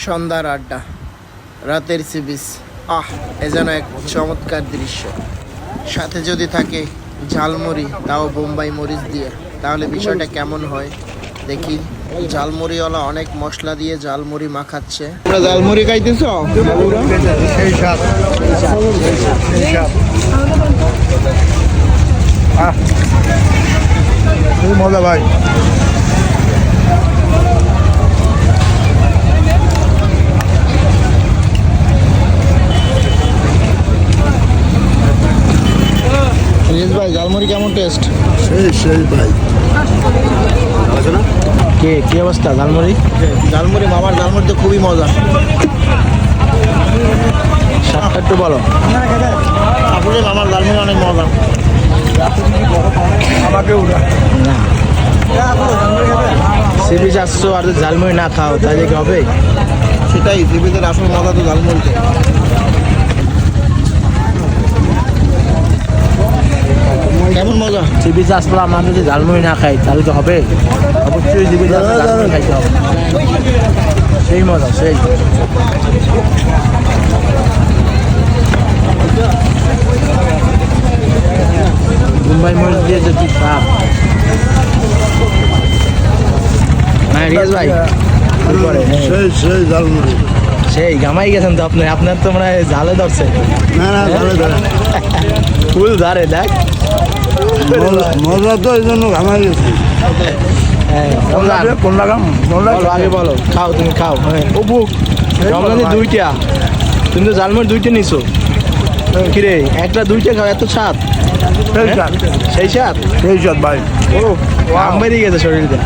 সন্ধ্যার আড্ডা, রাতের সি বিচ, এ যেন এক চমৎকার দৃশ্য। সাথে যদি থাকে ঝালমুড়ি, তাও বোম্বাই মরিচ দিয়ে, তাহলে বিষয়টা কেমন হয় দেখি। ঝালমুড়িওয়ালা অনেক মশলা দিয়ে ঝালমুড়ি মাখাচ্ছে। তোমরা ঝালমুড়ি খাইতেছ? মজা ভাই। ভাই ঝালমুড়ি কেমন টেস্ট? সেই ভাই। কি অবস্থা ঝালমুড়ি? ঝালমুড়ি মামার ঝালমুড়ি তো খুবই মজা। স্বাদটা একটু বলো। আসলে মামার ঝালমুড়ি অনেক মজা। না সি বিচ আসছো আর ঝালমুড়ি না খাও তাহলে কি হবে? সেটাই, সি বিচের আসল মজা তো ঝালমুড়িতে। কেমন মজা? সি বিচে আসলে আমরা যদি ঝালমুড়ি না খাই তাহলে তো হবে? অবশ্যই সি বিচে ঝালমুড়ি খাইতে হবে। সেই মজা, সেই। মুম্বাই মরিচ দিয়ে যে কি স্বাদ। রিয়াজ ভাই সেই ঝালমুড়ি সেই গামাই গেছেন তো আপনি। আপনার তো মনে হয় জালে ধরছে। না ঝালে ধরে ফুল ধরে দেখ। মজা তো এই জন্য ঘামাই গেছে। কোনটা গাম আগে বলো। খাও, তুমি খাও। ও বুক রমজানে দুইটা, তুমি তো ঝালমুড়ি দুইটা নিছো। কিরে একটা দুইটা খাও, এত স্বাদ? সেই স্বাদ ভাই। ও আম বেরিয়ে গেছে শরীরে।